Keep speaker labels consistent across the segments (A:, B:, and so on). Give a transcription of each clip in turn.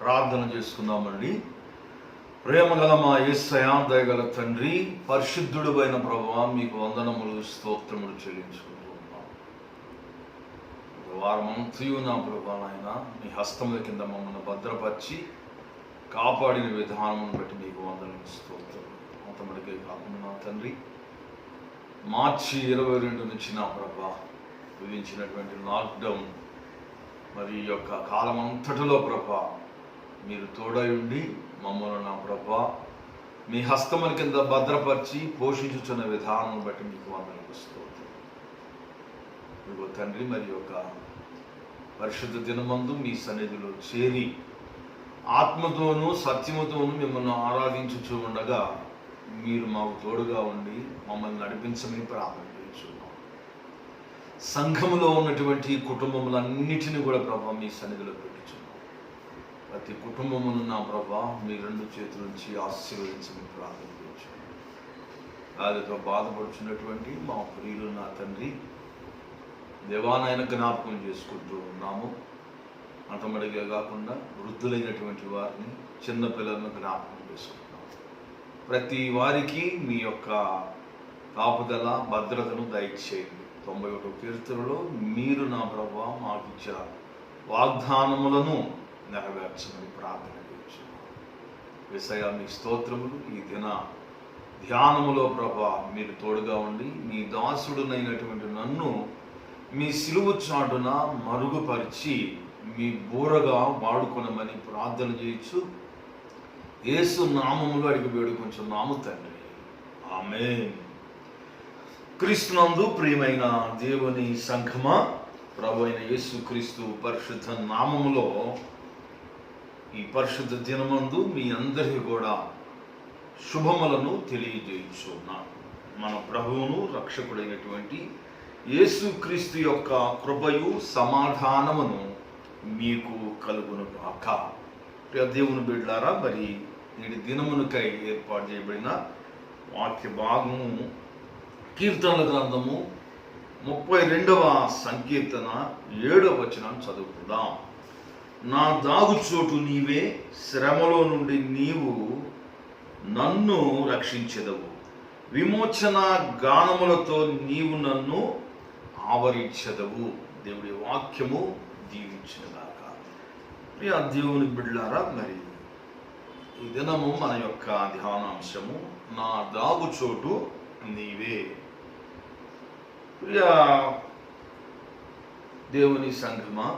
A: ప్రార్థన చేసుకుందామండి. ప్రేమగల మా యేసయ్య, దయగల తండ్రి, పరిశుద్ధుడు అయిన ప్రభువా, మీకు వందనములు స్తోత్రములు చెల్లించుకుంటూ ఉన్నాం. వారమంతయు నా ప్రభువా నాయన మీ హస్తముల కింద మమ్మల్ని భద్రపరిచి కాపాడిన విధానం బట్టి మీకు వందనములు స్తోత్రం. అంతమటికే కాకుండా నా తండ్రి, మార్చి 22 నుంచి నా ప్రభా విధించినటువంటి లాక్డౌన్ మరి ఈ యొక్క కాలం అంతటిలో ప్రభా మీరు తోడై ఉండి మమ్మల్ని నా ప్రభా మీ హస్తముల కింద భద్రపరిచి పోషించుచున్న విధానం బట్టి మీకు వందనములు స్తోత్రం. మీకు తండ్రి, మరి యొక్క పరిశుద్ధ దినమందు మీ సన్నిధిలో చేరి ఆత్మతోనూ సత్యముతోనూ మిమ్మల్ని ఆరాధించుచూ ఉండగా మీరు మాకు తోడుగా ఉండి మమ్మల్ని నడిపించమని ప్రార్థన చేస్తున్నాం. సంఘములో ఉన్నటువంటి కుటుంబములన్నిటిని కూడా ప్రభా మీ సన్నిధిలో పెట్టుచున్నాం. ప్రతి కుటుంబమును నా ప్రభా మీ 2 చేతుల నుంచి ఆశీర్వదించమని ప్రార్థన చేస్తున్నాం. వారితో బాధపడుచున్నటువంటి మా ప్రియులు నా తండ్రి దేవానాయన జ్ఞాపకం చేసుకుంటూ ఉన్నాము. అంతమడిగా కాకుండా వృద్ధులైనటువంటి వారిని, చిన్నపిల్లలను జ్ఞాపకం చేసుకుంటున్నాం. ప్రతి వారికి మీ యొక్క కాపుదల భద్రతను దయచేయండి. 91వ కీర్తనలో మీరు నా ప్రభా మాకు ఇచ్చిన వాగ్దానములను నెరవేర్చమని ప్రార్థన చేస్తున్నాం. యేసయ్య మీ స్తోత్రములు. ఈ దిన ధ్యానములో ప్రభా మీరు తోడుగా ఉండి మీ దాసుడునైనటువంటి నన్ను మీ సిలువ చాటున మరుగుపరిచి మీ బూరగా వాడుకొనమని ప్రార్థన చేయొచ్చు. యేసు నామములో అడిగి వేడుకొంచున్నాము తండ్రి, ఆమేన్. క్రీస్తునందు ప్రియమైన దేవుని సంఘమా, ప్రభు అయిన యేసు క్రీస్తు పరిశుద్ధ నామములో ఈ పరిశుద్ధ దినమందు మీ అందరికీ కూడా శుభములను తెలియజేయుచున్నాను. మన ప్రభువును రక్షకుడైనటువంటి యేసు క్రీస్తు యొక్క కృపయు సమాధానమును మీకు కలుగును గాక. దేవుని బిడ్డలారా, మరి నేటి దినమునకై ఏర్పాటు చేయబడిన వాక్య భాగము కీర్తనల గ్రంథము 32వ సంకీర్తన 7వ వచనం చదువుకుందాం. నా దాగుచోటు నీవే, శ్రమలో నుండి నీవు నన్ను రక్షించెదవు, విమోచన గానములతో నీవు నన్ను ఆవరించెదవు. దేవుడి వాక్యము దీవించుగాక. ప్రియ దేవుని బిడ్డలారా, మరి ఈ దినము మన యొక్క ధ్యానాంశము నా దాగుచోటు నీవే. ప్రియ దేవుని సంఘమా,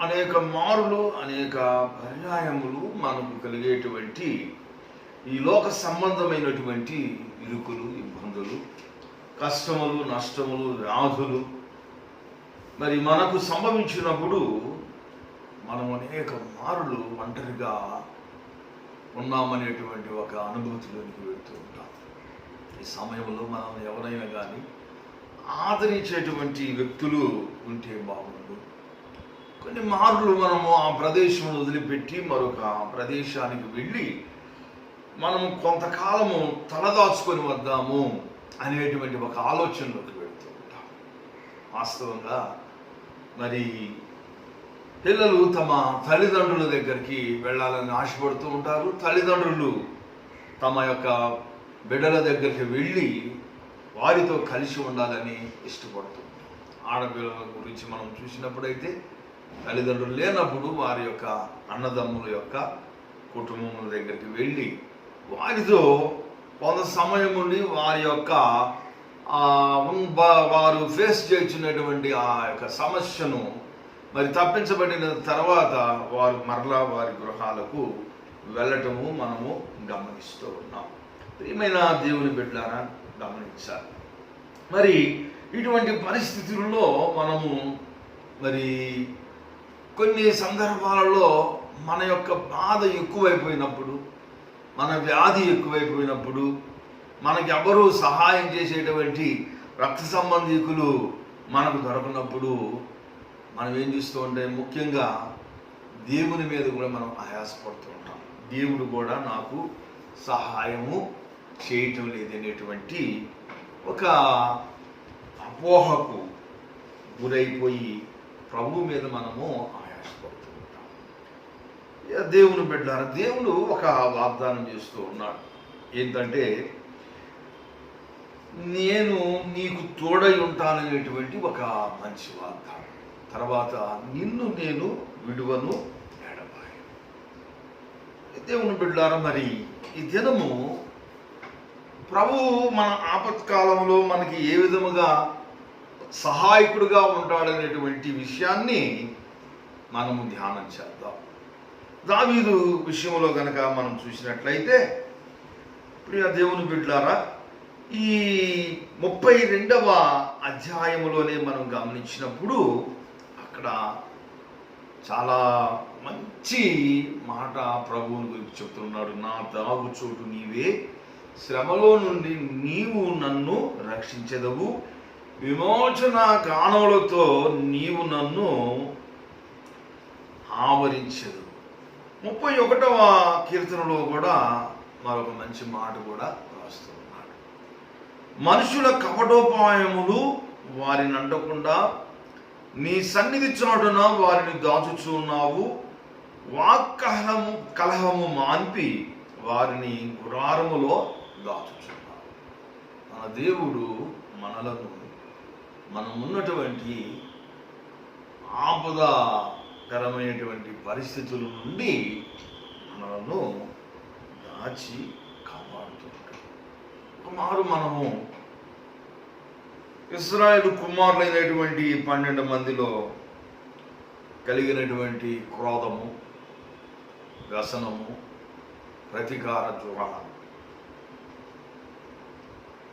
A: అనేక మారులు అనేక పర్యాయములు మనకు కలిగేటువంటి ఈ లోక సంబంధమైనటువంటి ఇరుకులు, ఇబ్బందులు, కష్టములు, నష్టములు, వ్యాధులు మరి మనకు సంభవించినప్పుడు మనం అనేక మారులు ఒంటరిగా ఉన్నామనేటువంటి ఒక అనుభూతిలోనికి వెళ్తూ ఉంటాం. ఈ సమయంలో మనం ఎవరైనా కానీ ఆదరించేటువంటి వ్యక్తులు ఉంటే బాగుండు. కొన్ని మార్లు మనము ఆ ప్రదేశం వదిలిపెట్టి మరొక ప్రదేశానికి వెళ్ళి మనము కొంతకాలము తలదాచుకొని వద్దాము అనేటువంటి ఒక ఆలోచనలోకి వెళ్తూ ఉంటాం. వాస్తవంగా మరి పిల్లలు తమ తల్లిదండ్రుల దగ్గరికి వెళ్ళాలని ఆశపడుతూ ఉంటారు. తల్లిదండ్రులు తమ యొక్క బిడ్డల దగ్గరికి వెళ్ళి వారితో కలిసి ఉండాలని ఇష్టపడుతూ ఉంటారు. ఆడపిల్లల గురించి మనం చూసినప్పుడైతే తల్లిదండ్రులు లేనప్పుడు వారి యొక్క అన్నదమ్ముల యొక్క కుటుంబముల దగ్గరికి వెళ్ళి వారితో కొంత సమయం ఉండి వారి యొక్క వారు ఫేస్ చేస్తున్నటువంటి ఆ యొక్క సమస్యను మరి తప్పించబడిన తర్వాత వారు మరలా వారి గృహాలకు వెళ్ళటము మనము గమనిస్తూ ఉన్నాం. ప్రియమైన దేవుని బిడ్డలారా, గమనించాలి. మరి ఇటువంటి పరిస్థితుల్లో మనము మరి కొన్ని సందర్భాలలో మన యొక్క బాధ ఎక్కువైపోయినప్పుడు, మన వ్యాధి ఎక్కువైపోయినప్పుడు, మనకి ఎవరు సహాయం చేసేటువంటి రక్త సంబంధికులు మనకు దొరకనప్పుడు మనం ఏం చేస్తూ ఉంటే ముఖ్యంగా దేవుని మీద కూడా మనం ఆయాసపడుతూ ఉంటాం. దేవుడు కూడా నాకు సహాయము చేయటం లేదనేటువంటి ఒక అపోహకు గురైపోయి ప్రభు మీద మనము ఆయాసపడుతూ ఉంటాం. దేవుని బిడ్డలారా, దేవుడు ఒక వాగ్దానం చేస్తూ ఉన్నాడు. ఏంటంటే, నేను నీకు తోడై ఉంటాననేటువంటి ఒక మంచి వాగ్దానం. తర్వాత నిన్ను నేను విడువను ఎడబాయను. దేవుని బిడ్డలారా, మరి ఈ దినము ప్రభువు మన ఆపత్కాలంలో మనకి ఏ విధముగా సహాయకుడుగా ఉంటాడనేటువంటి విషయాన్ని మనము ధ్యానం చేద్దాం. దావీదు విషయంలో గనక మనం చూసినట్లయితే, ప్రియ దేవుని బిడ్డలారా, ఈ 32వ అధ్యాయములోనే మనం గమనించినప్పుడు అక్కడ చాలా మంచి మాట ప్రభువుని గురించి చెప్తున్నాడు. నా దాగు చోటు నీవే, శ్రమలో నుండి నీవు నన్ను రక్షించెదవు, విమోచన గానములతో నీవు నన్ను ఆవరించెదవు. 31వ కీర్తనలో కూడా మరొక మంచి మాట కూడా రాస్తున్నాడు. మనుషుల కపటోపాయములు వారిని అంటకుండా నీ సన్నిధి చాటున వారిని దాచుచున్నావు, కలహము మాన్పి వారిని గుడారములో దాచుచున్నావు. మన దేవుడు మనలను మనం ఉన్నటువంటి ఆపదకరమైనటువంటి పరిస్థితుల నుండి మనలను దాచి కాపాడుతుంటాడు. ఒకమారు మనము ఇశ్రాయేలు కుమారులైనటువంటి 12 మందిలో కలిగినటువంటి క్రోధము, వ్యసనము, ప్రతీకార జ్వరం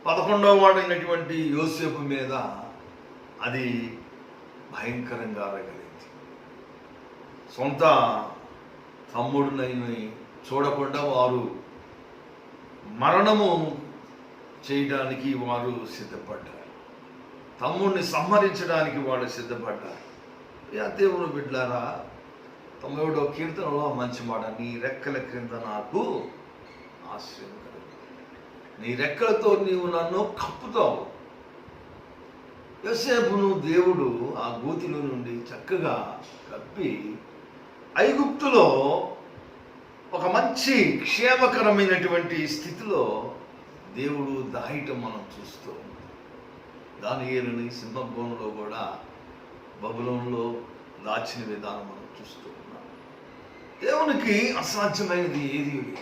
A: 11వ వాడైనటువంటి యోసేపు మీద అది భయంకరంగా రగిలింది. సొంత తమ్ముడిని చూడకుండా వారు మరణము చేయడానికి వారు సిద్ధపడ్డారు. తమ్ముడిని సంహరించడానికి వాళ్ళు సిద్ధపడ్డారు. దేవుని బిడ్డలారా, 91వ కీర్తనలో మంచి మాట, నీ రెక్కల క్రింద నాకు ఆశ్రయం కలుగు, నీ రెక్కలతో నీవు నన్ను కప్పుతావు. యోసేపును దేవుడు ఆ గోతిలో నుండి చక్కగా కప్పి ఐగుప్తులో ఒక మంచి క్షేమకరమైనటువంటి స్థితిలో దేవుడు దాయటం మనం చూస్తూ ఉన్నాం. దానియేలుని సింహభవనంలో కూడా బబులోనులో దాచిన విధానం మనం చూస్తూ ఉన్నాం. దేవునికి అసాధ్యమైనది ఏది లేదు.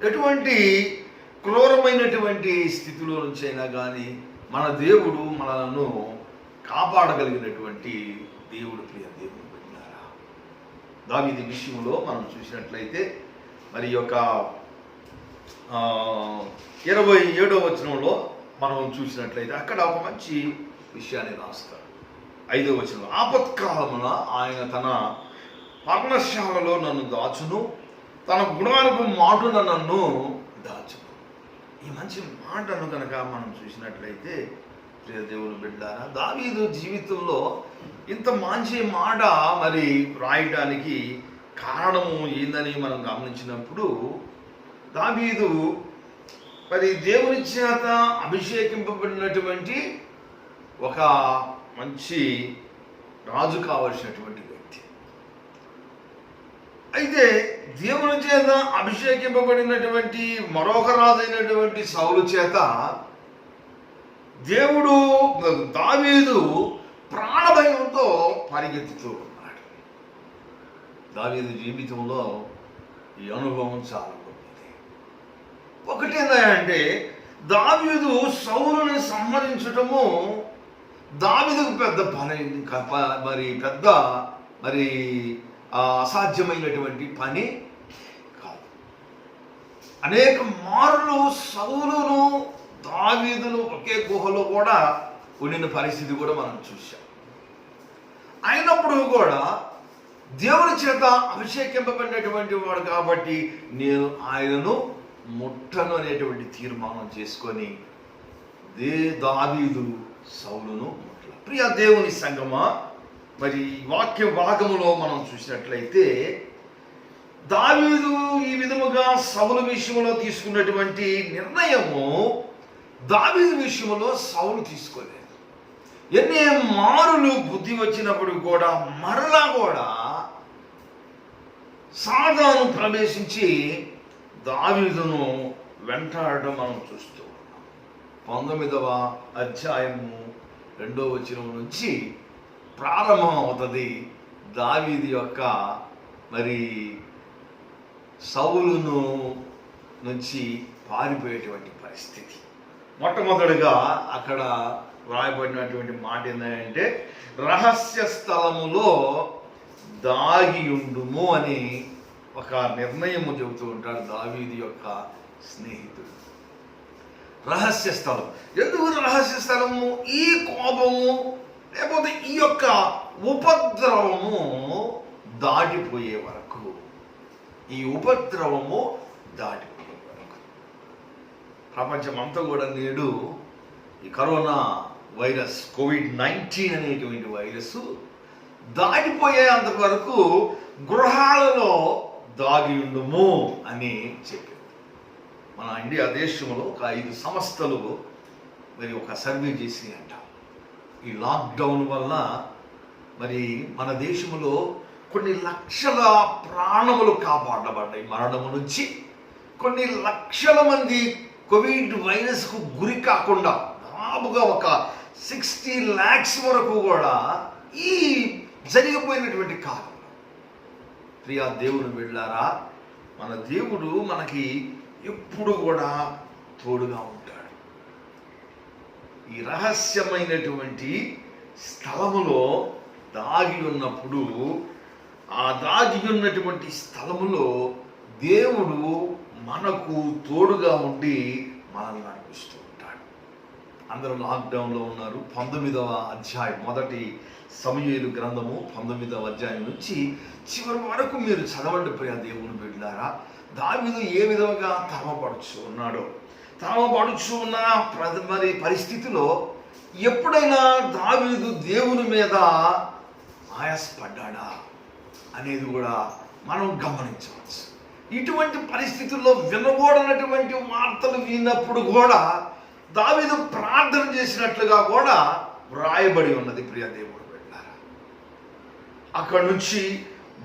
A: ఎటువంటి క్రూరమైనటువంటి స్థితిలో నుంచి అయినా కానీ మన దేవుడు మనలను కాపాడగలిగినటువంటి దేవుడు. ప్రియ దేవుడు బిడ్డలారా, దావీదు విషయంలో మనం చూసినట్లయితే మరి యొక్క 27వ వచనంలో మనం చూసినట్లయితే అక్కడ ఒక మంచి విషయాన్ని రాస్తారు. 5వ వచనంలో, ఆపత్కాలమున ఆయన తన పర్ణశాలలో నన్ను దాచును, తన గుడారపు మాటున నన్ను దాచును. ఈ మంచి మాటను కనుక మనం చూసినట్లయితే ప్రియ దేవుని బిడ్డారా, దావీదు జీవితంలో ఇంత మంచి మాట మరి రాయటానికి కారణము ఏందని మనం గమనించినప్పుడు, దావీదు మరి దేవుని చేత అభిషేకింపబడినటువంటి ఒక మంచి రాజు కావలసినటువంటి వ్యక్తి. అయితే దేవుని చేత అభిషేకింపబడినటువంటి మరొక రాజు అయినటువంటి సౌలు చేత దేవుడు దావీదు ప్రాణభయంతో పరిగెత్తుతూ ఉన్నాడు. దావీదు జీవితంలో ఈ అనుభవం చాలా గొప్పది. ఒకటేందంటే, దావీదు సౌలుని సంహరించటము దావీదుకు పెద్ద పని, మరి అసాధ్యమైనటువంటి పని కాదు. అనేక మార్లు సౌలును దావీదును ఒకే గుహలో కూడా ఉండిన పరిస్థితి కూడా మనం చూసాం. అయినప్పుడు కూడా దేవుని చేత అభిషేకింపబడినటువంటి వాడు కాబట్టి నేను ఆయనను ముట్టను అనేటువంటి తీర్మానం చేసుకొని దావీదు సౌలును ముట్టల. ప్రియ దేవుని సంగమా, మరి వాక్య భాగములో మనం చూసినట్లయితే దావీదు ఈ విధముగా సౌలు విషయంలో తీసుకున్నటువంటి నిర్ణయము దావీదు విషయంలో సౌలు తీసుకోలేదు. ఎన్ని మారులు బుద్ధి వచ్చినప్పుడు కూడా మరలా కూడా సాతాను ప్రవేశించి దావీదును వెంటాడడం మనం చూస్తూ ఉన్నాం. 19వ అధ్యాయము 2వ వచనం నుంచి ప్రారంభం అవుతుంది. దావీదు యొక్క మరి సౌలును నుంచి పారిపోయేటువంటి పరిస్థితి. మొట్టమొదటిగా అక్కడ రాయబడినటువంటి మాట ఏంటంటే, రహస్య స్థలములో దాగియుండుము అని ఒక నిర్ణయము చెబుతూ ఉంటాడు దావీదు యొక్క స్నేహితుడు. రహస్య స్థలం. ఎందుకు రహస్య స్థలము? ఈ కోపము లేకపోతే ఈ యొక్క ఉపద్రవము దాటిపోయే వరకు, ఈ ఉపద్రవము దాటిపోయే వరకు. ప్రపంచం అంతా కూడా నేడు ఈ కరోనా వైరస్ కోవిడ్-19 అనేటువంటి వైరస్ దాటిపోయేంత వరకు గృహాలలో దాగియుండుము అని చెప్పింది. మన ఇండియా దేశంలో ఒక 5 సంస్థలు మరి ఒక సర్వే చేసి అంట, ఈ లాక్డౌన్ వల్ల మరి మన దేశంలో కొన్ని లక్షల ప్రాణములు కాపాడబడ్డాయి మరణము నుంచి. కొన్ని లక్షల మంది కోవిడ్ వైరస్కు గురి కాకుండా దాదాపుగా ఒక 60 lakhs వరకు కూడా ఈ జరిగిపోయినటువంటి కాలంలో. ప్రియా దేవుని బిడ్డలారా, మన దేవుడు మనకి ఎప్పుడు కూడా తోడుగా ఉంటాడు. ఈ రహస్యమైనటువంటి స్థలములో దాగి ఉన్నప్పుడు, ఆ దాగి ఉన్నటువంటి స్థలములో దేవుడు మనకు తోడుగా ఉండి మనల్ని నడిపిస్తూ ఉంటాడు. అందరూ లాక్డౌన్లో ఉన్నారు. 19వ అధ్యాయం, మొదటి సమూయేలు గ్రంథము 19వ అధ్యాయం నుంచి చివరి వరకు మీరు చదవండి ప్రియ దేవుని బిడ్డలారా. దావీదు ఏ విధంగా తరమపడుచు ఉన్నాడో, తరమపడుచు ఉన్న మరి పరిస్థితిలో ఎప్పుడైనా దావీదు దేవుని మీద ఆయాసపడ్డాడా అనేది కూడా మనం గమనించవచ్చు. ఇటువంటి పరిస్థితుల్లో వినకూడనటువంటి వార్తలు విన్నప్పుడు కూడా దావీదు ప్రార్థన చేసినట్లుగా కూడా వ్రాయబడి ఉన్నది ప్రియ దేవుడు బిడ్డలారా. అక్కడి నుంచి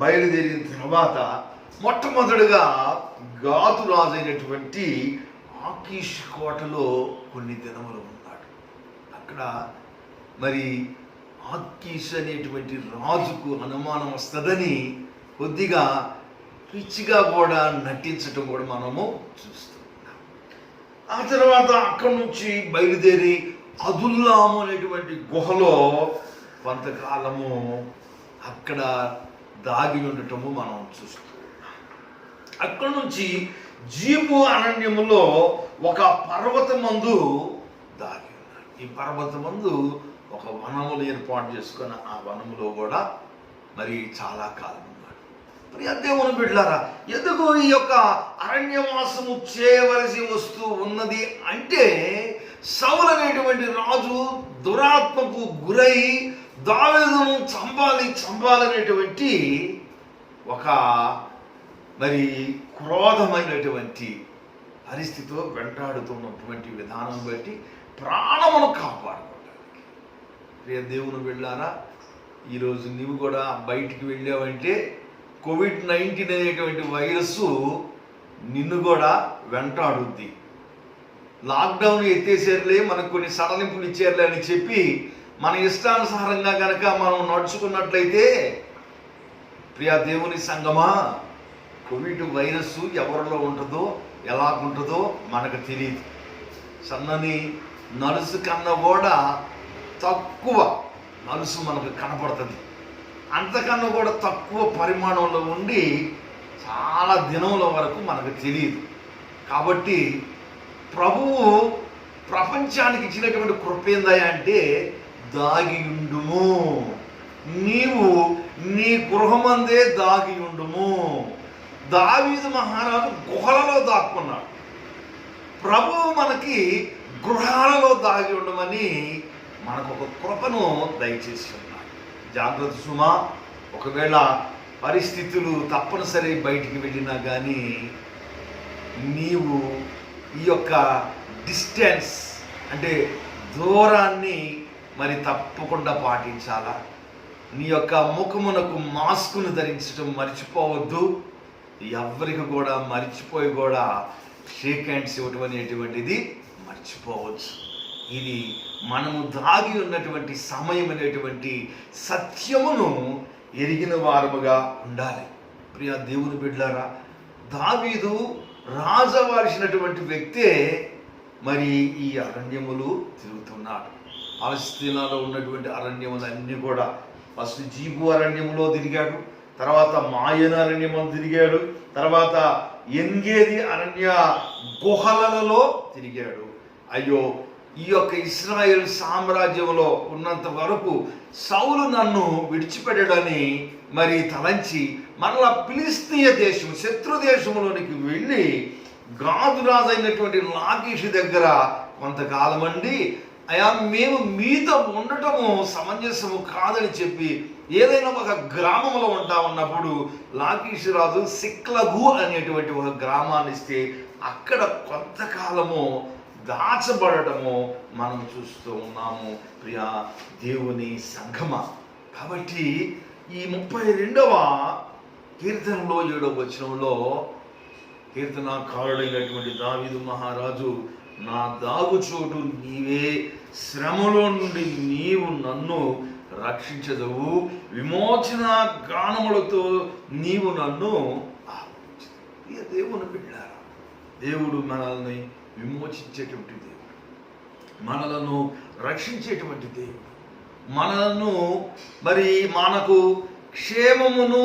A: బయలుదేరిన తర్వాత మొట్టమొదటిగా గాతు రాజైనటువంటి ఆకీష్ కోటలో కొన్ని దినములు ఉన్నాడు. అక్కడ మరి ఆకీష్ అనేటువంటి రాజుకు అనుమానం వస్తుందని కొద్దిగా పిచ్చిగా కూడా నటించటం కూడా మనము చూస్తున్నాం. ఆ తర్వాత అక్కడి నుంచి బయలుదేరి అదుల్లాము అనేటువంటి గుహలో కొంతకాలము అక్కడ దాగి ఉండటము మనం చూస్తున్నాం. అక్కడి నుంచి జీబు అరణ్యములో ఒక పర్వతమందు దాగి ఉన్నాడు. ఈ పర్వతమందు ఒక వనములు ఏర్పాటు చేసుకున్న ఆ వనములో కూడా మరి చాలా కాలం ఉన్నాడు. ప్రియ దేవుని బిడ్డలారా, ఎందుకు ఈ యొక్క అరణ్యవాసము చేయవలసి వస్తూ ఉన్నది అంటే, సౌలు అనేటువంటి రాజు దురాత్మకు గురై దావీదును చంపాలనేటువంటి ఒక మరి క్రోధమైనటువంటి పరిస్థితితో వెంటాడుతున్నటువంటి విధానం బట్టి ప్రాణమును కాపాడుకోవడానికి. ప్రియ దేవుని వెళ్ళారా, ఈరోజు నీవు కూడా బయటికి వెళ్ళావంటే కోవిడ్-19 అనేటువంటి వైరస్సు నిన్ను కూడా వెంటాడుద్ది. లాక్డౌన్ ఎత్తేసేర్లే, మనకు కొన్ని సడలింపులు ఇచ్చేర్లే అని చెప్పి మన ఇష్టానుసారంగా కనుక మనం నడుచుకున్నట్లయితే ప్రియ దేవుని సంగమా, కోవిడ్ వైరస్ ఎవరిలో ఉంటుందో ఎలా ఉంటుందో మనకు తెలియదు. సన్నని నలుసు కన్నా కూడా తక్కువ నలుసు మనకు కనపడుతుంది. అంతకన్నా కూడా తక్కువ పరిమాణంలో ఉండి చాలా దినముల వరకు మనకు తెలియదు. కాబట్టి ప్రభువు ప్రపంచానికి ఇచ్చినటువంటి కృప ఏందయ్యా అంటే, దాగియుండుము, నీవు నీ గృహమందే దాగియుండుము. దావీదు మహారాజు గుహలలో దాక్కున్నాడు. ప్రభువు మనకి గృహాలలో దాగి ఉండమని మనకు ఒక కృపను దయచేసి ఉన్నాడు. జాగ్రత్త సుమా, ఒకవేళ పరిస్థితులు తప్పనిసరి బయటికి వెళ్ళినా కానీ నీవు ఈ యొక్క డిస్టెన్స్ అంటే దూరాన్ని మరి తప్పకుండా పాటించాలా. నీ యొక్క ముఖమునకు మాస్కును ధరించడం మర్చిపోవద్దు. ఎవరికి కూడా మర్చిపోయి కూడా షేక్ హ్యాండ్స్ ఇవ్వటం అనేటువంటిది మర్చిపోవచ్చు. ఇది మనము దాగి ఉన్నటువంటి సమయం అనేటువంటి సత్యమును ఎరిగిన వారముగా ఉండాలి. ప్రియ దేవుని బిడ్డలారా, దావీదు రాజవాల్సినటువంటి వ్యక్తే మరి ఈ అరణ్యములు తిరుగుతున్నాడు. పాలస్తీనాలో ఉన్నటువంటి అరణ్యములన్నీ కూడా ఫస్ట్ జీబు అరణ్యములో తిరిగాడు, తర్వాత మాయన అరణ్యము తిరిగాడు, తర్వాత ఎంగేది అరణ్య గుహలలో తిరిగాడు. అయ్యో, ఈ యొక్క ఇశ్రాయేల్ సామ్రాజ్యంలో ఉన్నంత వరకు సౌలు నన్ను విడిచిపెట్టడని మరి తలంచి మరలా ఫిలిష్తీయ దేశం శత్రు దేశంలోనికి వెళ్ళి గాదు రాజు అయినటువంటి లాకీషు దగ్గర కొంతకాలం అండి, అయా మేము మీతో ఉండటము సమంజసము కాదని చెప్పి ఏదైనా ఒక గ్రామంలో ఉన్నప్పుడు లాకీషు రాజు సిక్లగు అనేటువంటి ఒక గ్రామాన్ని ఇస్తే అక్కడ కొంతకాలము దాచబడటము మనం చూస్తూ ఉన్నాము. ప్రియ దేవుని సంఘమ. కాబట్టి ఈ 32వ కీర్తనలో 7వ వచనంలో కీర్తనాకారుడైనటువంటి దావీదు మహారాజు, నా దాగుచోటు నీవే, శ్రమలో నుండి నీవు నన్ను రక్షించదవు, విమోచన గానములతో నీవు నన్ను ఆదరించదవు. దేవుని బిడ్డలారా, దేవుడు మనల్ని విమోచించేటువంటి దేవుడు, మనలను రక్షించేటువంటి దేవుడు, మనలను మరి మనకు క్షేమమును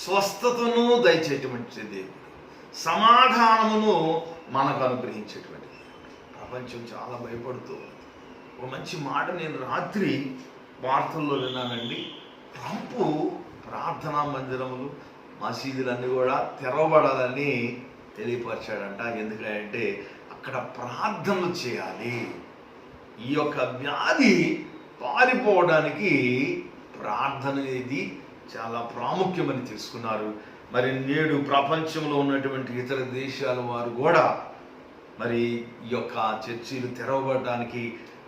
A: స్వస్థతను దయచేటువంటి దేవుడు, సమాధానమును మనకు అనుగ్రహించేటువంటి దేవుడు. ప్రపంచం చాలా భయపడుతూ ఉంది. ఒక మంచి మాట నేను రాత్రి వార్తల్లో విన్నానండి. ట్రంప్ ప్రార్థనా మందిరములు మసీదులన్నీ కూడా తెరవబడాలని తెలియపరిచాడంట. ఎందుకంటే అక్కడ ప్రార్థనలు చేయాలి. ఈ యొక్క వ్యాధి పారిపోవడానికి ప్రార్థన అనేది చాలా ప్రాముఖ్యమని తెలుసుకున్నారు. మరి నేడు ప్రపంచంలో ఉన్నటువంటి ఇతర దేశాల వారు కూడా మరి ఈ యొక్క చర్చిలు తెరవబడడానికి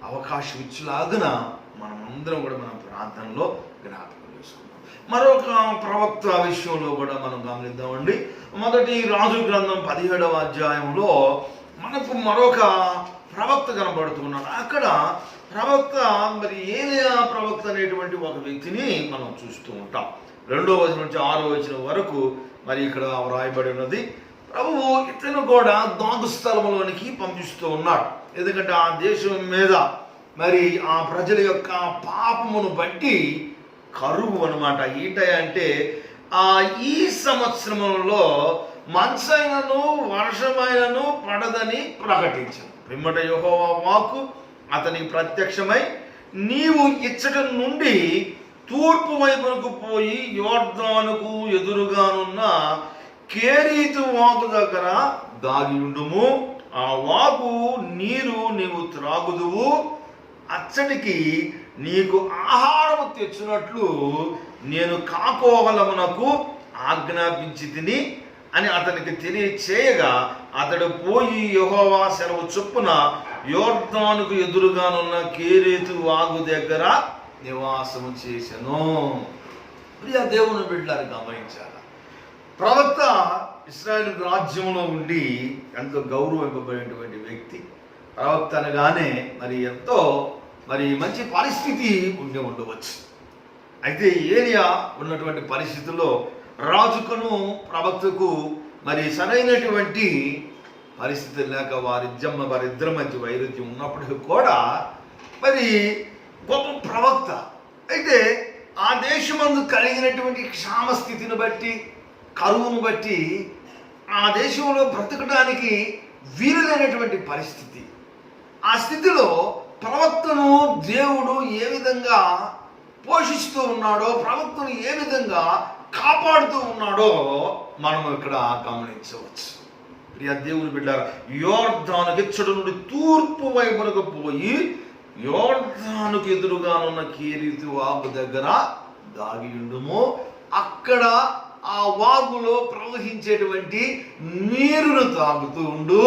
A: అవకాశం ఇచ్చేలాగున మనమందరం కూడా మన ప్రార్థనలో జ్ఞాపకం చేసుకున్నాం. మరొక ప్రవక్త విషయంలో కూడా మనం గమనిద్దామండి. మొదటి రాజు గ్రంథం 17వ అధ్యాయంలో మనకు మరొక ప్రవక్త కనబడుతున్నాడు. అక్కడ ప్రవక్త మరి ఏలియా ప్రవక్త అనేటువంటి ఒక వ్యక్తిని మనం చూస్తూ ఉంటాం. 2వ వచనం నుంచి 6వ వచనం వరకు మరి ఇక్కడ వ్రాయబడి ఉన్నది. ప్రభువు ఇతను కూడా దాగు స్థలంలోనికి పంపిస్తూ ఉన్నాడు. ఎందుకంటే ఆ దేశం మీద మరి ఆ ప్రజల యొక్క పాపమును బట్టి కరువు అనమాట. ఈట అంటే ఈ సంవత్సరంలో మంచైనను వర్షమైనను పడదని ప్రకటించాను. పిమ్మట యెహోవా వాక్కు అతనికి ప్రత్యక్షమై, నీవు ఇచ్చట నుండి తూర్పు వైపునకు పోయి యోర్దానుకు ఎదురుగానున్న కేరీతు వాగు దగ్గర దాగి ఉండుము. ఆ వాగు నీరు నీవు త్రాగుదువు. అచ్చటికి నీకు ఆహారము తెచ్చినట్లు నేను కాకోహలమునకు ఆజ్ఞాపించి తిని అని అతనికి తెలియచేయగా, అతడు పోయి యెహోవా సెలవు చొప్పున యోర్దానుకు ఎదురుగానున్న కేరీతు వాగు దగ్గర నివాసము చేసెను. ప్రియ దేవుని బిడ్డలారా, గమనించాలి, ప్రవక్త ఇశ్రాయేలు రాజ్యంలో ఉండి ఎంతో గౌరవింపబడినటువంటి వ్యక్తి. ప్రవక్త అనగానే మరి ఎంతో మరి మంచి పరిస్థితి ఉండి ఉండవచ్చు. అయితే ఏలియా ఉన్నటువంటి పరిస్థితుల్లో రాజుకును ప్రవక్తకు మరి సరైనటువంటి పరిస్థితి లేక వారిద్దరి మధ్య వైరుధ్యం ఉన్నప్పటికీ కూడా మరి గొప్ప ప్రవక్త. అయితే ఆ దేశమందు కలిగినటువంటి క్షామస్థితిని బట్టి, కరువును బట్టి ఆ దేశంలో బ్రతకడానికి వీలులేనటువంటి పరిస్థితి. ఆ స్థితిలో ప్రవక్తను దేవుడు ఏ విధంగా పోషిస్తూ ఉన్నాడో, ప్రవక్తను ఏ విధంగా కాపాడుతూ ఉన్నాడో మనం ఇక్కడ గమనించవచ్చు. ప్రియ దేవుని బిడ్డలారా, యోర్దానుకు ఇచ్చటి నుండి తూర్పు వైపునకు పోయి యోర్దానుకు ఎదురుగానున్న కేరీతు వాగు దగ్గర దాగి ఉండుము. అక్కడ ఆ వాగులో ప్రవహించేటువంటి నీరును తాగుతూ ఉండు.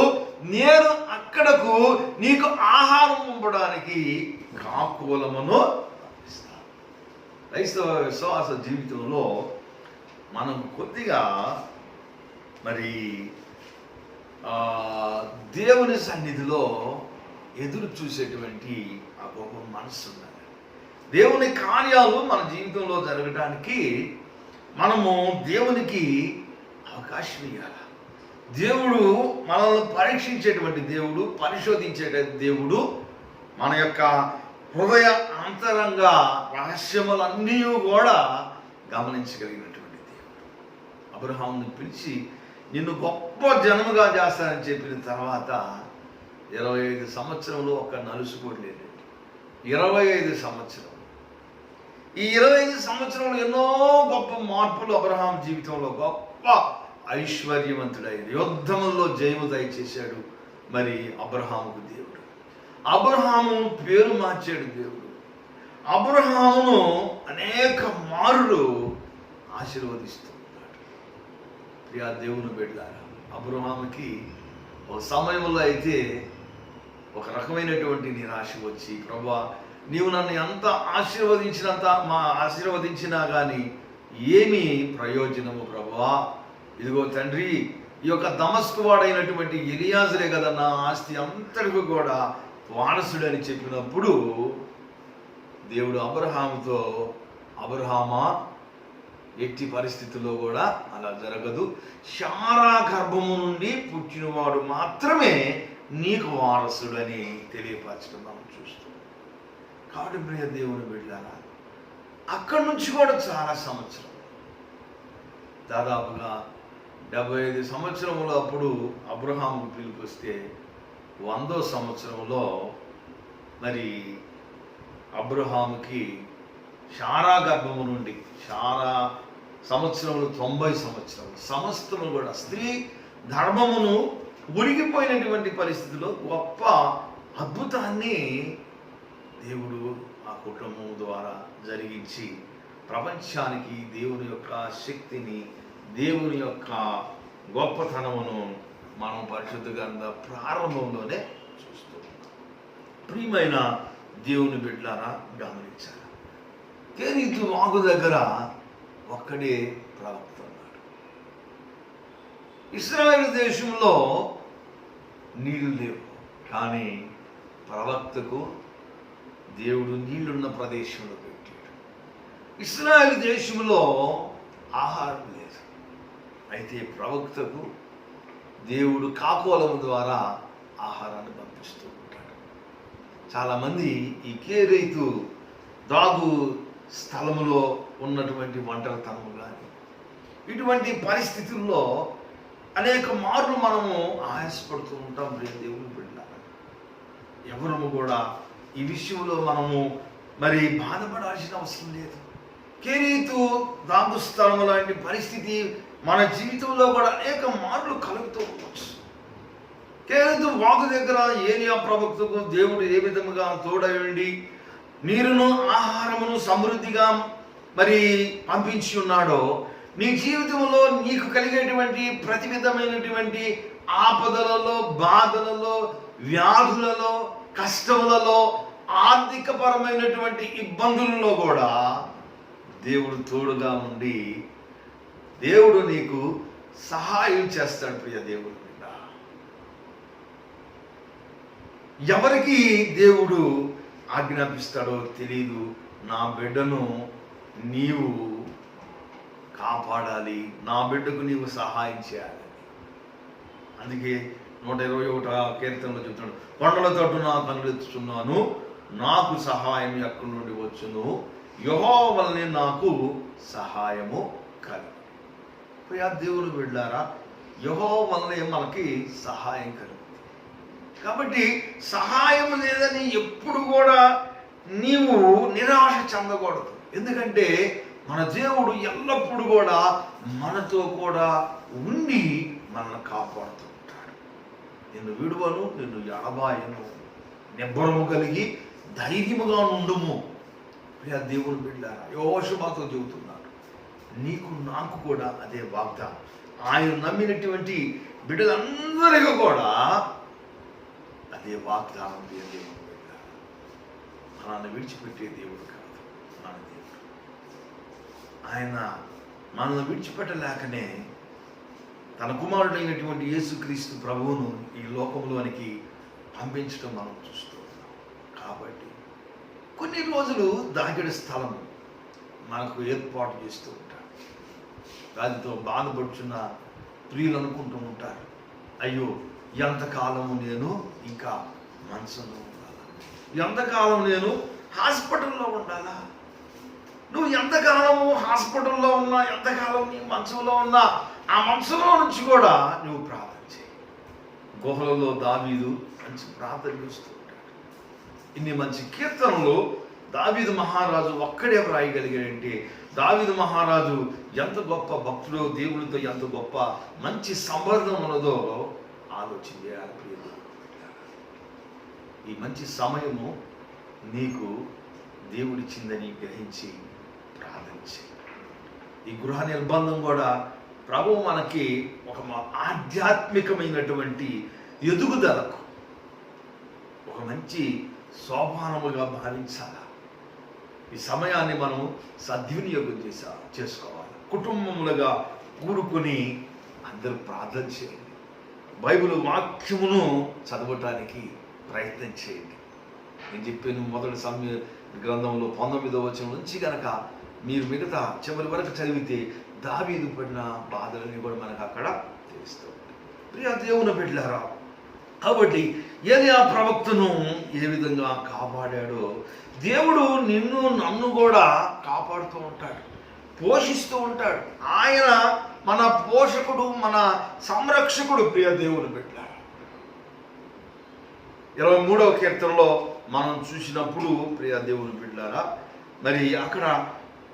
A: నేను అక్కడకు నీకు ఆహారం పంపడానికి కాకులమును పంపిస్తాను. క్రైస్తవ విశ్వాస జీవితంలో మనం కొద్దిగా మరి దేవుని సన్నిధిలో ఎదురు చూసేటువంటి ఆ గొప్ప మనస్సు ఉండాలి. దేవుని కార్యాలు మన జీవితంలో జరగడానికి మనము దేవునికి అవకాశం ఇవ్వాలి. దేవుడు మనల్ని పరీక్షించేటువంటి దేవుడు, పరిశోధించేటువంటి దేవుడు, మన యొక్క హృదయ అంతరంగ రహస్యములన్నీ కూడా గమనించగలిగినటువంటి దేవుడు. అబ్రహాముని పిలిచి నిన్ను గొప్ప జనముగా చేస్తానని చెప్పిన తర్వాత 25 సంవత్సరంలో ఒక నలుసు కూడా లేదు. 25 సంవత్సరం. ఈ 25 సంవత్సరంలో ఎన్నో గొప్ప మార్పులు అబ్రహాం జీవితంలో. గొప్ప ఐశ్వర్యవంతుడై యుద్ధముల్లో జయము దయచేశాడు మరి అబ్రహాముకు దేవుడు. అబ్రహాము పేరు మార్చాడు దేవుడు. అబ్రహామును అనేక మారులు ఆశీర్వదిస్తూ ఉన్నాడు. ప్రియా దేవుని బిడ్డలారా, అబ్రహాముకి ఒక సమయంలో అయితే ఒక రకమైనటువంటి నిరాశ వచ్చి, ప్రభువా నీవు నన్ను ఎంత ఆశీర్వదించినా కానీ ఏమి ప్రయోజనము ప్రభువా, ఇదిగో తండ్రి ఈ యొక్క దమస్కు వాడైనటువంటి ఎలియాజరే కదా నా ఆస్తి అంతటికి కూడా వారసుడని చెప్పినప్పుడు దేవుడు అబ్రహాముతో, అబ్రహామా ఎట్టి పరిస్థితుల్లో కూడా అలా జరగదు, శారా గర్భము నుండి పుట్టినవాడు మాత్రమే నీకు వారసుడని తెలియపరచడం మనం చూస్తాం. కాబట్టి ప్రియ దేవుని బిడ్డలారా, అక్కడి నుంచి కూడా చాలా సంవత్సరం, దాదాపుగా 75 సంవత్సరములు అప్పుడు అబ్రహాముకు పిలుపు వస్తే 100వ సంవత్సరంలో మరి అబ్రహాముకి శారా గర్భము నుండి, శారా సంవత్సరములు 90 సంవత్సరములు, సమస్తము కూడా స్త్రీ ధర్మమును ఉరిగిపోయినటువంటి పరిస్థితిలో గొప్ప అద్భుతాన్ని దేవుడు ఆ కుటుంబం ద్వారా జరిగించి ప్రపంచానికి దేవుని యొక్క శక్తిని, దేవుని యొక్క గొప్పతనమును మనం పరిశుద్ధ గ్రంథ ప్రారంభంలోనే చూస్తూ ఉన్నాం. ప్రియమైన దేవుని బిడ్డలారా, గమనించాలి, కేరీతు వాగు దగ్గర ఒక్కడే ప్రవక్త ఉన్నాడు. ఇశ్రాయేలు దేశంలో నీళ్లు లేవు, కానీ ప్రవక్తకు దేవుడు నీళ్లున్న ప్రదేశంలో పెట్టాడు. ఇశ్రాయేలు దేశంలో ఆహారం లేదు, అయితే ప్రవక్తకు దేవుడు కాకోలము ద్వారా ఆహారాన్ని పంపిస్తూ ఉంటాడు. చాలామంది ఈ కేరీతు దాగు స్థలములో ఉన్నటువంటి ఒంటరితనము కానీ ఇటువంటి పరిస్థితుల్లో అనేక మార్లు మనము ఆయాసపడుతూ ఉంటాం. దేవుని బిడ్డలారా, ఎవరము కూడా ఈ విషయంలో మనము మరి బాధపడాల్సిన అవసరం లేదు. కేరీతు దాగు స్థలం లాంటి పరిస్థితి మన జీవితంలో కూడా అనేక మార్లు కలుగుతూ ఉండవచ్చు. కేరీతు వాగు దగ్గర ఏలియా ప్రవక్తకు దేవుడు ఏ విధముగా తోడై ఉండి నీరును ఆహారమును సమృద్ధిగా మరి పంపించి ఉన్నాడో, నీ జీవితంలో నీకు కలిగేటువంటి ప్రతి విధమైనటువంటి ఆపదలలో, బాధలలో, వ్యాధులలో, కష్టములలో, ఆర్థిక పరమైనటువంటి ఇబ్బందులలో కూడా దేవుడు తోడుగా ఉండి దేవుడు నీకు సహాయం చేస్తాడు. ప్రియ దేవుడు బిడ్డ, ఎవరికి దేవుడు ఆజ్ఞాపిస్తాడో తెలియదు. నా బిడ్డను నీవు కాపాడాలి, నా బిడ్డకు నీవు సహాయం చేయాలి. అందుకే 121వ కీర్తనలో చెప్తున్నాడు, కొండల తట్టు నా కనులెత్తుచున్నాను, నాకు సహాయం ఎక్కడి నుండి వచ్చును, యెహోవా వలనే నాకు సహాయము కలుగు. ప్రియా దేవుని బిడ్డలారా, యెహోవా వలనే మనకి సహాయం కలుగుతుంది. కాబట్టి సహాయం లేదని ఎప్పుడు కూడా నీవు నిరాశ చెందకూడదు. ఎందుకంటే మన దేవుడు ఎల్లప్పుడూ కూడా మనతో కూడా ఉండి మనల్ని కాపాడుతూ ఉంటాడు. నిన్ను విడువను, నిన్ను ఎడబాయను, నిబ్బరము కలిగి ధైర్యముగా ఉండుము. ప్రియా దేవుని బిడ్డలారా, యెహోషువతో చెబుతున్నాడు, నీకు నాకు కూడా అదే వాగ్దానం. ఆయన నమ్మినటువంటి బిడ్డలందరికీ కూడా అదే వాగ్దానం. దేవుని బిడ్డలారా, మనల్ని విడిచిపెట్టే దేవుడు కాదు మన దేవుడు. ఆయన మనల్ని విడిచిపెట్టలేకనే తన కుమారుడైనటువంటి యేసుక్రీస్తు ప్రభువును ఈ లోకంలోనికి పంపించడం మనం చూస్తూ ఉన్నాం. కాబట్టి కొన్ని రోజులు దాగిడి స్థలం మనకు ఏర్పాటు చేస్తూ ఉంటారు. దానితో బాధపడుచున్న ప్రియులు అనుకుంటూ ఉంటారు, అయ్యో ఎంతకాలము నేను ఇంకా మనసులో ఉండాలా, ఎంతకాలం నేను హాస్పిటల్లో ఉండాలా. నువ్వు ఎంతకాలము హాస్పిటల్లో ఉన్నా, ఎంతకాలం నీ మంచంలో ఉన్నా, ఆ మంచంలో నుంచి కూడా నువ్వు ప్రార్థన చేయి. గుహలలో దావీదు మంచి ప్రార్థన చేస్తూ ఉంటాడు. ఇన్ని మంచి కీర్తనలు దావీదు మహారాజు ఒక్కడే వ్రాయగలిగాడంటే దావీదు మహారాజు ఎంత గొప్ప భక్తుడో, దేవుడితో ఎంత గొప్ప మంచి సంబంధం ఉన్నదో ఆలోచన చేయాలి. ఈ మంచి సమయము నీకు దేవుడిచ్చిందని గ్రహించి ప్రార్థన చేయి. ఈ గృహ నిర్బంధం కూడా ప్రభువు మనకి ఒక ఆధ్యాత్మికమైనటువంటి ఎదుగుదలకు ఒక మంచి సోపానముగా భావించాలి. ఈ సమయాన్ని మనం సద్వినియోగం చేసుకోవాలి. కుటుంబములుగా కూడుకొని అందరూ ప్రార్థన చేయండి. బైబిల్ వాక్యమును చదవటానికి ప్రయత్నం చేయండి. నేను చెప్పాను మొదటి సమయ గ్రంథంలో 19వ వచనం నుంచి కనుక మీరు మిగతా చివరి వరకు చదివితే దావీదు పడిన బాధలని కూడా మనకు అక్కడ తెలుస్తూ ఉంటాయి. ప్రియ దేవుని బిడ్డలారా, కాబట్టి ఏలియా ప్రవక్తను ఏ విధంగా కాపాడాడో దేవుడు నిన్ను నన్ను కూడా కాపాడుతూ ఉంటాడు, పోషిస్తూ ఉంటాడు. ఆయన మన పోషకుడు, మన సంరక్షకుడు. ప్రియ దేవుని బిడ్డలారా, 23వ కీర్తనలో మనం చూసినప్పుడు ప్రియ దేవుని బిడ్డలారా, మరి అక్కడ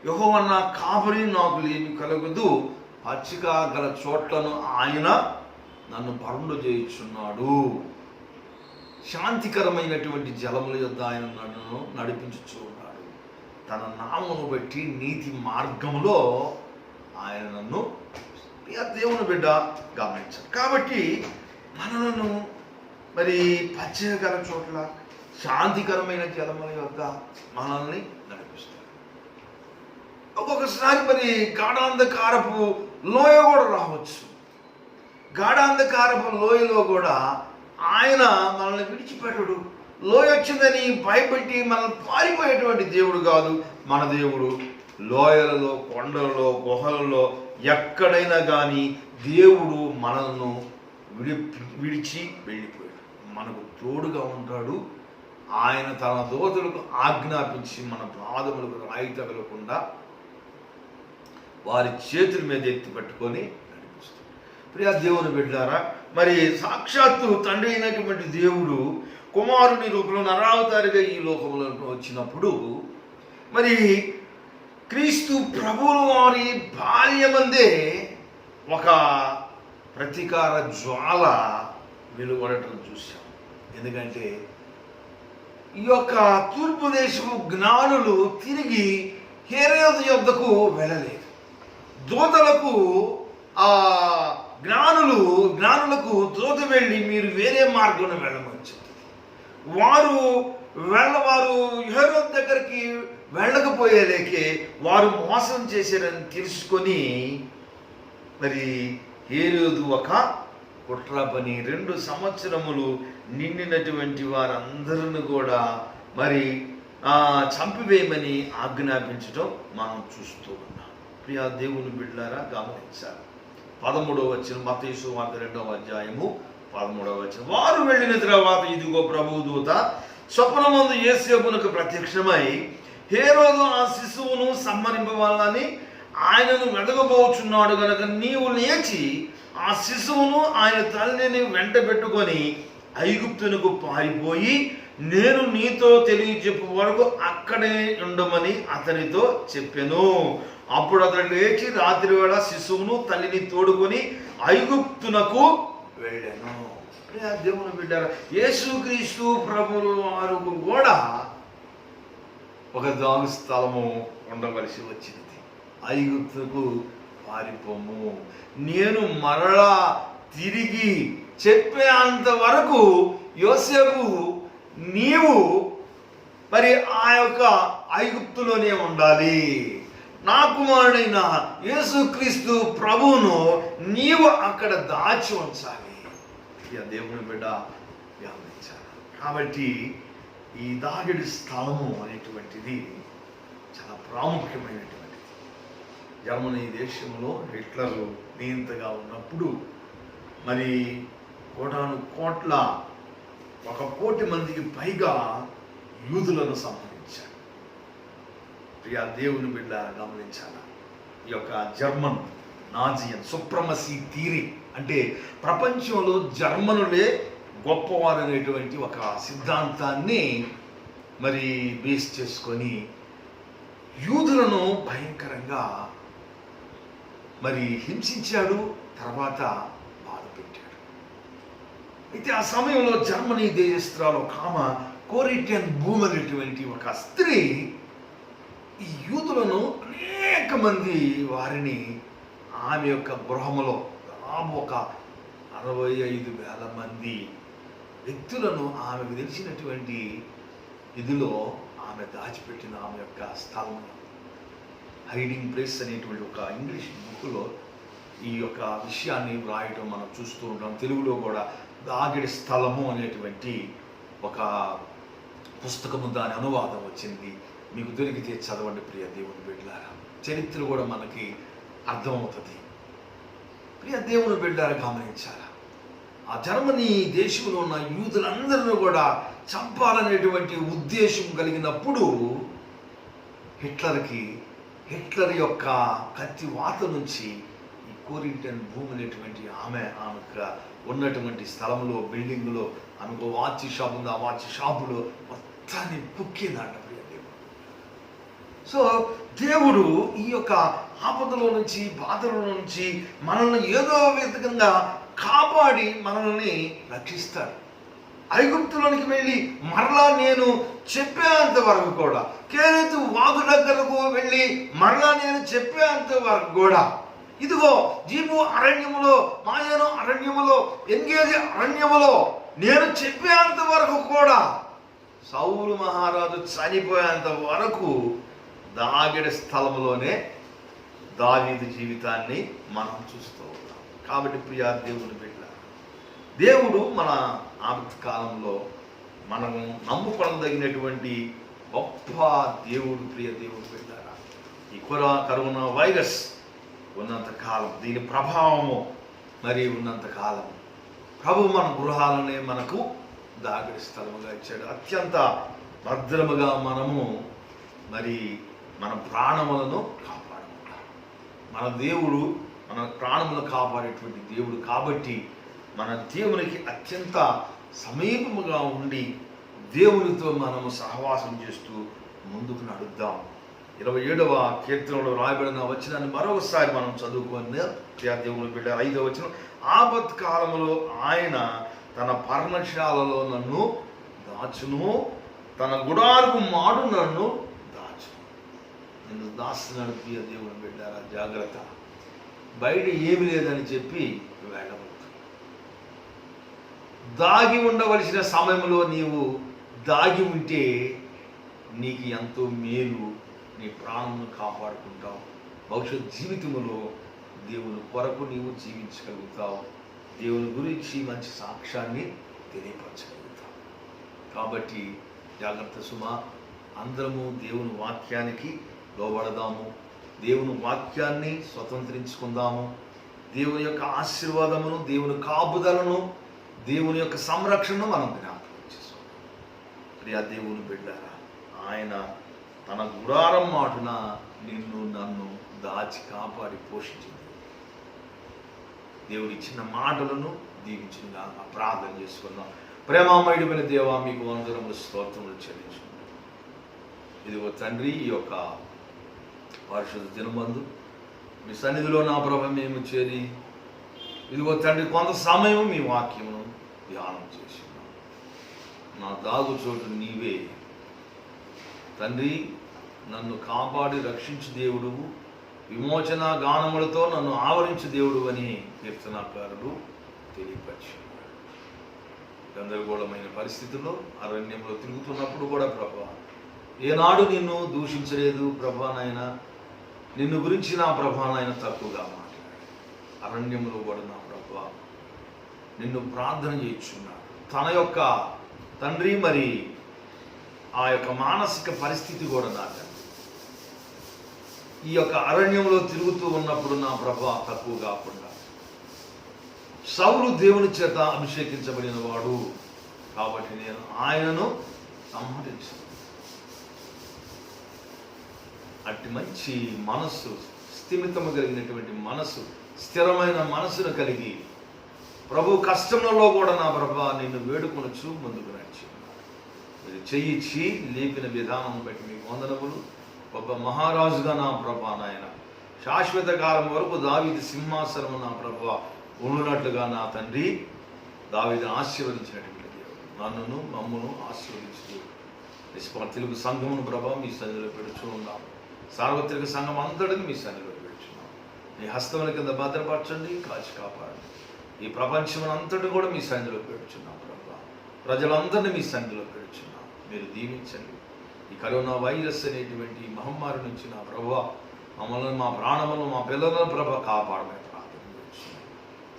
A: యెహోవా కాపరి నాకు లేమి కలగదు, పచ్చిక గల చోట్లను ఆయన నన్ను పరుండు చేయుచున్నాడు, శాంతికరమైనటువంటి జలముల యొద్ద ఆయన నన్ను నడిపించుచు ఉన్నాడు, తన నామమును బట్టి నీతి మార్గంలో ఆయన నన్ను. దేవుని బిడ్డ గమనించారు. కాబట్టి మనలను మరి పచ్చిక గల చోట్ల శాంతికరమైన జలముల యొద్ద మనల్ని నడిపిస్తారు. ఒక్కొక్కసారి మరి గాఢాంధకారపు లోయ కూడా రావచ్చు. గాఢాంధకారపు లోయలో కూడా ఆయన మనల్ని విడిచిపెట్టడు. లోయ వచ్చిందని భయపెట్టి మనల్ని పారిపోయేటువంటి దేవుడు కాదు మన దేవుడు. లోయలలో, కొండలలో, గుహలలో ఎక్కడైనా కానీ దేవుడు మనల్ని విడిచి వెళ్ళిపోయాడు. మనకు తోడుగా ఉంటాడు. ఆయన తన దూతలకు ఆజ్ఞాపించి మన పాదములకు రాయి తగలకుండా వారి చేతుల మీద ఎత్తి పట్టుకొని నడిపిస్తాడు. ప్రియ దేవుని బిడ్డలారా, మరి సాక్షాత్తు తండ్రి అయినటువంటి దేవుడు కుమారుని రూపంలో నరావతారిగా ఈ లోకంలో వచ్చినప్పుడు మరి క్రీస్తు ప్రభువుల వారి బాల్యమందే ఒక ప్రతీకార జ్వాల వెలువడటం చూశాం. ఎందుకంటే ఈ యొక్క తూర్పు దేశపు జ్ఞానులు తిరిగి హేరోదు యొద్దకు వెళ్ళలేదు. దూతలకు జ్ఞానులకు దూత వెళ్ళి మీరు వేరే మార్గంలో వెళ్ళమని చెప్తుంది. వారు హేరోదు దగ్గరికి వెళ్ళకపోయేలేకే వారు మోసం చేశారని తెలుసుకొని మరి హేరోదు ఒక కుట్ర పని 2 సంవత్సరములు నిండినటువంటి వారందరిని కూడా మరి చంపివేయమని ఆజ్ఞాపించడం మనం చూస్తూ ఉన్నాం. ప్రియ దేవుని బిడ్డలారా, గమనించాలి. 13వ వచనం, మత్తయి సువార్త 2వ అధ్యాయము 13వ వచనం. వారు వెళ్ళిన తర్వాత ఇదిగో ప్రభువు దూత స్వప్నమందు యోసేపునకు ప్రత్యక్షమై, హేరోదు ఆ శిశువును సంహరింపవాలని ఆయనను వెదకబోచున్నాడు గనక నీవు లేచి ఆ శిశువును ఆయన తల్లిని వెంట పెట్టుకొని ఐగుప్తునకు పారిపోయి నేను నీతో తెలియచెప్పు వరకు అక్కడే ఉండమని అతనితో చెప్పెను. అప్పుడు అతడు లేచి రాత్రి వేళ శిశువును తల్లిని తోడుకొని ఐగుప్తునకు వెళ్ళాను. దేవుని బిడ్డారా, యేసుక్రీస్తు ప్రభువు వారు కూడా ఒక దాని స్థలము ఉండవలసి వచ్చింది. ఐగుప్తుకు పారిపోము, నేను మరలా తిరిగి చెప్పేంత వరకు యోసేపు నీవు మరి ఆ యొక్క ఐగుప్తులోనే ఉండాలి. నా కుమారుడైన యేసుక్రీస్తు ప్రభువును నీవు అక్కడ దాచి ఉంచాలి. ఇక దేవుని బిడ్డ గమనించాలి. కాబట్టి ఈ దాగిడి స్థలము అనేటువంటిది చాలా ప్రాముఖ్యమైనటువంటిది. జర్మనీ దేశంలో హిట్లర్ నియంతగా ఉన్నప్పుడు మరి కోటాను కోట్ల 1 కోటి మందికి పైగా యూదులను సంహరించారు. ప్రియా దేవుని బిడ్డ గమనించాల. ఈ యొక్క జర్మన్ నాజియన్ సుప్రమసీ థియరీ అంటే ప్రపంచంలో జర్మనులే గొప్పవారు అనేటువంటి ఒక సిద్ధాంతాన్ని మరి బేస్ చేసుకొని యూదులను భయంకరంగా మరి హింసించాడు, తర్వాత బాధ పెట్టాడు. అయితే ఆ సమయంలో జర్మనీ దేశస్తురాలు ఒక ఆమె కోరిటియన్ భూమి అనేటువంటి ఒక స్త్రీ ఈ యూదులను అనేక మంది వారిని ఆమె యొక్క గృహములో దాదాపు ఒక 65,000 మంది వ్యక్తులను ఆమెకు తెలిసినటువంటి ఇదిలో ఆమె దాచిపెట్టిన ఆమె యొక్క స్థలంలో హైడింగ్ ప్లేస్ అనేటువంటి ఒక ఇంగ్లీష్ బుక్లో ఈ యొక్క విషయాన్ని వ్రాయటం మనం చూస్తూ ఉంటాం. తెలుగులో కూడా దాగిడి స్థలము అనేటువంటి ఒక పుస్తకము, దాని అనువాదం వచ్చింది. మీకు దొరికితే చదవండి ప్రియ దేవుని బిడ్డలారా. చరిత్ర కూడా మనకి అర్థమవుతుంది. ప్రియ దేవుని బిడ్డలారా గమనించారా, ఆ జర్మనీ దేశంలో ఉన్న యూదులందరినీ కూడా చంపాలనేటువంటి ఉద్దేశం కలిగినప్పుడు హిట్లర్ యొక్క కత్తి వాత నుంచి ఈ కోరింటన్ భూమి అనేటువంటి ఆమెకు ఉన్నటువంటి స్థలంలో, బిల్డింగ్లో ఆమెకు వాచ్ షాప్ ఉంది. ఆ వాచ్ షాపులో మొత్తాన్ని పుక్కిందంట ప్రియ దేవుడు. సో దేవుడు ఈ యొక్క ఆపదలో నుంచి, బాధల నుంచి మనల్ని ఏదో విధంగా కాపాడి మనల్ని రక్షిస్తాడు. ఐగుప్తులోనికి వెళ్ళి మరలా నేను చెప్పేంత వరకు కూడా, కేరేతు వాగు దగ్గరకు వెళ్ళి మరలా నేను చెప్పేంత వరకు కూడా, ఇదిగో జీబు అరణ్యములో, మాయను అరణ్యములో, ఎంగేది అరణ్యములో నేను చెప్పేంత వరకు కూడా, సౌలు మహారాజు చనిపోయేంత వరకు దాగిడి స్థలంలోనే దావీదు జీవితాన్ని మనం చూస్తూ ఉన్నాం. కాబట్టి ప్రియా దేవుని బిడ్డ, దేవుడు మన ఆపత్ కాలంలో మనం నమ్ముకొనదగినటువంటి గొప్ప దేవుడు. ప్రియ దేవుడు బిడ్డారా, ఈ కరోనా వైరస్ ఉన్నంతకాలం, దీని ప్రభావము మరి ఉన్నంతకాలం ప్రభు మన గృహాలనే మనకు దాగిడి స్థలముగా ఇచ్చాడు. అత్యంత భద్రముగా మనము మరి మన ప్రాణములను కాపాడుకుంటాం. మన దేవుడు మన ప్రాణములను కాపాడేటువంటి దేవుడు. కాబట్టి మన దేవునికి అత్యంత సమీపముగా ఉండి దేవునితో మనము సహవాసం చేస్తూ ముందుకు నడుద్దాం. 27వ కీర్తనలో రాయబడిన వచనాన్ని మరొకసారి మనం చదువుకుని దేవుని బిడ్డ 5వ వచనం, ఆపత్ కాలంలో ఆయన తన పర్ణశాలలో నన్ను దాచును, తన గుడారపు మాడు నన్ను దాచును. నిన్ను దాస్తున్నాడు ప్రియ దేవుని బిడ్డారా, జాగ్రత్త. బయట ఏమి లేదని చెప్పి వెళ్ళవద్దు. దాగి ఉండవలసిన సమయంలో నీవు దాగి ఉంటే నీకు ఎంతో మేలు, నీ ప్రాణమును కాపాడుకుంటావు. భవిష్యత్ జీవితంలో దేవుని కొరకు నీవు జీవించగలుగుతావు. దేవుని గురించి మంచి సాక్ష్యాన్ని తెలియపరచగలుగుతావు. కాబట్టి జాగ్రత్త సుమా, అందరము దేవుని వాక్యానికి లోబడదాము, దేవుని వాక్యాన్ని స్వతంత్రించుకుందాము. దేవుని యొక్క ఆశీర్వాదమును, దేవుని కాపుదలను, దేవుని యొక్క సంరక్షణను మనం జ్ఞాపకం చేసుకుందాం. ప్రియా దేవుని బిడ్డారా, ఆయన తన గుడారం మాటున నిన్ను నన్ను దాచి కాపాడి పోషించింది. దేవుడి ఇచ్చిన మాటలను దీవించిందా ప్రార్థన చేసుకుందాం. ప్రేమామయుడమైన దేవా, మీకు వందనములు స్తోత్రములు చెల్లించుకుంటాం. ఇదిగో తండ్రి, ఈ యొక్క పరిశుద్ధ దినమందు మీ సన్నిధిలో నా ప్రభు మేము చేరి, ఇదిగో తండ్రి, కొంత సమయం మీ వాక్యమును ధ్యానం చేస్తున్నాం. నా దాగు చోటు నీవే తండ్రి. నన్ను కాపాడి రక్షించు దేవుడు, విమోచన గానములతో నన్ను ఆవరించు దేవుడు అని కీర్తనాకారుడు తెలియపరిచాడు. గందరగోళమైన పరిస్థితుల్లో అరణ్యంలో తిరుగుతున్నప్పుడు కూడా ప్రభా, ఏనాడు నిన్ను దూషించలేదు ప్రభా. నాయన నిన్ను గురించి నా ప్రభా నాయన తక్కువగా మాట్లాడాడు. అరణ్యంలో కూడా నా ప్రభా నిన్ను ప్రార్థన చేయించున్నాడు. తన యొక్క తండ్రి మరి ఆ యొక్క మానసిక పరిస్థితి కూడా నా తండ్రి ఈ యొక్క అరణ్యంలో తిరుగుతూ ఉన్నప్పుడు నా ప్రభా తక్కువ కాకుండా సౌలు దేవుని చేత అభిషేకించబడిన వాడు కాబట్టి నేను ఆయనను సంహరించాను. అట్టి మంచి మనస్సు, స్థిమితము కలిగినటువంటి మనస్సు, స్థిరమైన మనస్సును కలిగి ప్రభు కష్టంలో కూడా నా ప్రభా నిన్ను వేడుకొనొచ్చు ముందుకు నడిచి మీరు చెయ్యిచ్చి లేపిన విధానం బట్టి మీకు వందనములు. గొప్ప మహారాజుగా నా ప్రభా నాయన శాశ్వత కాలం వరకు దావీదు సింహాసనము నా ప్రభా ఉండునట్లుగా నా తండ్రి దావీదును ఆశీర్వదించినటువంటి దేవుడు నన్నును మమ్మును ఆశీర్వదించు. తెలుగు సంఘమును ప్రభా మీ సన్నిధిలో పెడుచు ఉన్నాము. సార్వత్రిక సంఘం అంతటిని మీ సన్నిధిలో పెడుచున్నాం. మీ హస్తముల కింద భద్రపరచండి, కాచి కాపాడండి. ఈ ప్రపంచం అంతటి కూడా మీ సన్నిధిలో పెడుచున్నాం ప్రభా. ప్రజలందరినీ మీ సన్నిధిలో పెడుచున్నాం. మీరు దీవించండి. ఈ కరోనా వైరస్ అనేటువంటి మహమ్మారి నుంచి నా ప్రభా మమ్మల్ని, మా ప్రాణములను, మా పిల్లలను ప్రభా కాపాడమని ప్రార్థన చేస్తున్నాం.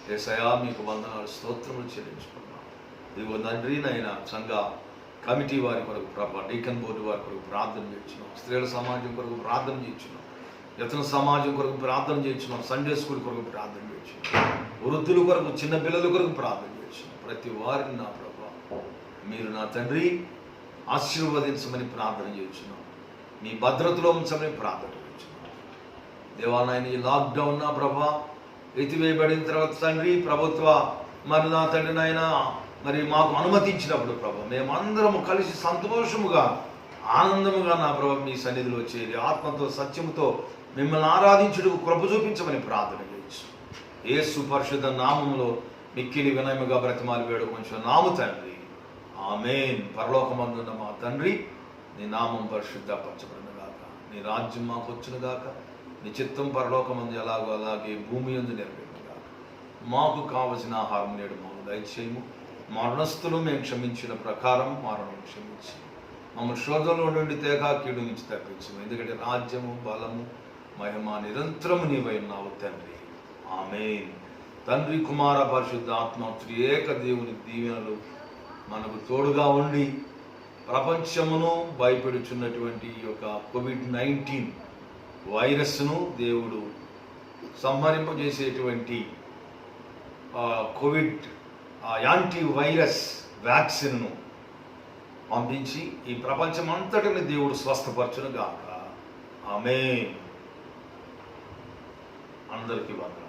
A: యేసయ్యా మీకు వందనాలు, స్తోత్రములు చెల్లించుకున్నాం. ఇదిగో తండ్రినైనా సంఘ కమిటీ వారి కొరకు ప్రభా, డీకన్ బోర్డు వారి కొరకు ప్రార్థన చేయించున్నాం. స్త్రీల సమాజం కొరకు ప్రార్థన చేయించున్నాం. యతన సమాజం కొరకు ప్రార్థన చేయించున్నాం. సండే స్కూల్ కొరకు ప్రార్థన చేయించున్నాం. వృద్ధుల కొరకు, చిన్న పిల్లల కొరకు ప్రార్థన చేయించున్నాం. ప్రతి వారిని నా ప్రభా మీరు నా తండ్రి ఆశీర్వదించమని ప్రార్థన చేయించున్నాం. మీ భద్రతలో ఉంచమని ప్రార్థన చేయించున్నాం. దేవాలయాన్ని ఈ లాక్డౌన్ నా ప్రభా ఎత్తివేయబడిన తర్వాత తండ్రి ప్రభుత్వ మరి నా తండ్రి నాయన మరి మాకు అనుమతించినప్పుడు ప్రభా మేమందరము కలిసి సంతోషముగా, ఆనందముగా నా ప్రభా మీ సన్నిధిలో చేరి ఆత్మతో సత్యముతో మిమ్మల్ని ఆరాధించుటకు కృప చూపించమని ప్రార్థన చేయొచ్చు. యేసు పరిశుద్ధ నామములో మిక్కిలి వినయముగా బ్రతిమాలి వేడు కొంచెం నాము తండ్రి, ఆమేన్. పరలోకమందున్న మా తండ్రి, నీ నామం పరిశుద్ధపరచబడును గాక, నీ రాజ్యం మాకు వచ్చును గాక, నీ చిత్తం పరలోకమందు ఎలాగో అలాగే భూమి యందు నెరవేరును గాక. మాకు కావలసిన ఆహారం నేడు మాకు దయచేయము. మా రుణస్థులు మేము క్షమించిన ప్రకారం మా రుణం క్షమించి మమ్మల్ని శోధనలో నుండి తేగా కీడు నుంచి తప్పించము. ఎందుకంటే రాజ్యము, బలము, మహిమ నిరంతరము నీవై ఉన్నావు తండ్రి, ఆమేన్. తండ్రి, కుమార, పరిశుద్ధ ఆత్మ త్రియేక దేవుని దీవెనలు మనకు తోడుగా ఉండి ప్రపంచమును భయపెడుచున్నటువంటి ఈ యొక్క COVID-19 వైరస్ను దేవుడు సంహరింపజేసేటువంటి కోవిడ్ యాంటీ వైరస్ వ్యాక్సిన్ను పంపించి ఈ ప్రపంచం అంతటిని దేవుడు స్వస్థపరచును గాక, ఆమేన్. అందరికీ వందనాలు.